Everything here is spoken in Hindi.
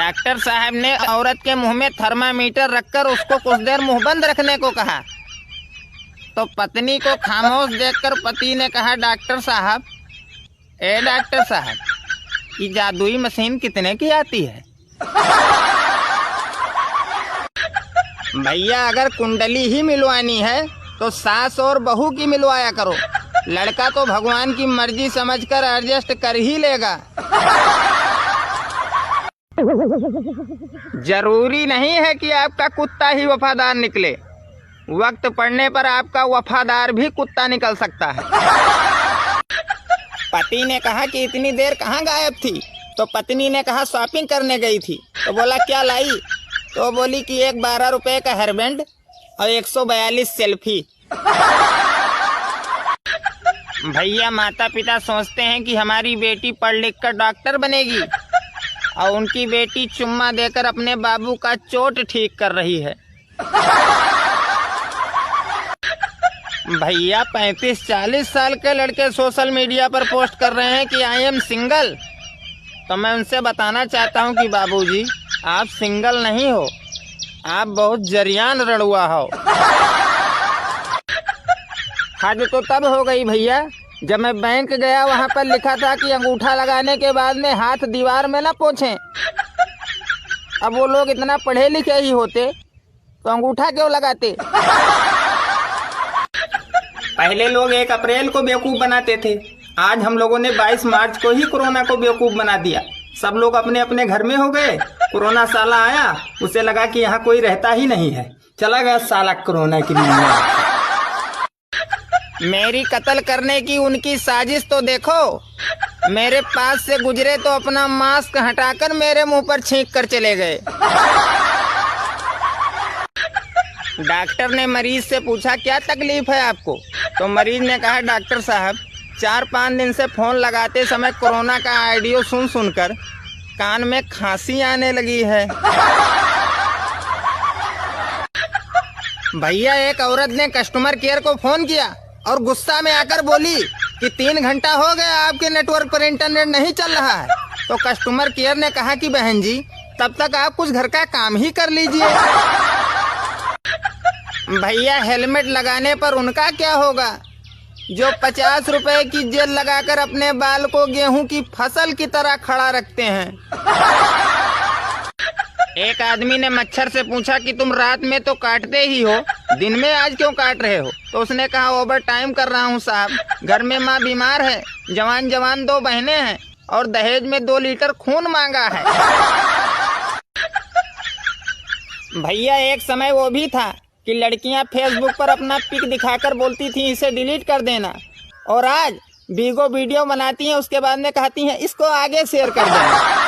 डॉक्टर साहब ने औरत के मुंह में थर्मामीटर रखकर उसको कुछ देर मुंह बंद रखने को कहा, तो पत्नी को खामोश देखकर पति ने कहा, डॉक्टर साहब, ए डॉक्टर साहब, ये जादुई मशीन कितने की आती है? भैया अगर कुंडली ही मिलवानी है तो सास और बहू की मिलवाया करो, लड़का तो भगवान की मर्जी समझकर एडजस्ट कर ही लेगा। जरूरी नहीं है कि आपका कुत्ता ही वफादार निकले, वक्त पड़ने पर आपका वफादार भी कुत्ता निकल सकता है। पति ने कहा कि इतनी देर कहाँ गायब थी? तो पत्नी ने कहा शॉपिंग करने गई थी। तो बोला क्या लाई? तो बोली कि एक 12 रुपए का हेयरबैंड और 142 सेल्फी। भैया माता पिता सोचते हैं कि हमारी बेटी पढ़ लिख कर डॉक्टर बनेगी और उनकी बेटी चुम्मा देकर अपने बाबू का चोट ठीक कर रही है। भैया 35-40 साल के लड़के सोशल मीडिया पर पोस्ट कर रहे हैं कि आई एम सिंगल। तो मैं उनसे बताना चाहता हूं कि बाबूजी, आप सिंगल नहीं हो, आप बहुत जरियान रड़ुआ हो। हद तो तब हो गई भैया जब मैं बैंक गया, वहां पर लिखा था कि अंगूठा लगाने के बाद में हाथ दीवार में ना पोंछें। अब वो लोग इतना पढ़े लिखे ही होते तो अंगूठा क्यों लगाते? पहले लोग 1 अप्रैल को बेवकूफ बनाते थे, आज हम लोगों ने 22 मार्च को ही कोरोना को बेवकूफ बना दिया। सब लोग अपने अपने घर में हो गए। कोरोना साला आया, उसे लगा कि यहाँ कोई रहता ही नहीं है, चला गया साला कोरोना की दुनिया। मेरी कत्ल करने की उनकी साजिश तो देखो, मेरे पास से गुजरे तो अपना मास्क हटाकर मेरे मुंह पर छींक कर चले गए। डॉक्टर ने मरीज से पूछा क्या तकलीफ है आपको? तो मरीज ने कहा, डॉक्टर साहब, 4-5 दिन से फोन लगाते समय कोरोना का ऑडियो सुन सुनकर कान में खांसी आने लगी है। भैया एक औरत ने कस्टमर केयर को फोन किया और गुस्सा में आकर बोली कि 3 घंटा हो गया आपके नेटवर्क पर इंटरनेट नहीं चल रहा है। तो कस्टमर केयर ने कहा कि बहन जी, तब तक आप कुछ घर का काम ही कर लीजिए। भैया हेलमेट लगाने पर उनका क्या होगा जो 50 रुपए की जेल लगाकर अपने बाल को गेहूं की फसल की तरह खड़ा रखते हैं। एक आदमी ने मच्छर से पूछा कि तुम रात में तो काटते ही हो, दिन में आज क्यों काट रहे हो? तो उसने कहा ओवर टाइम कर रहा हूँ साहब, घर में माँ बीमार है, जवान 2 बहनें हैं और दहेज में 2 लीटर खून मांगा है। भैया एक समय वो भी था कि लड़कियां फेसबुक पर अपना पिक दिखाकर बोलती थी इसे डिलीट कर देना, और आज वीडियो बनाती हैं, उसके बाद में कहती हैं इसको आगे शेयर कर देना।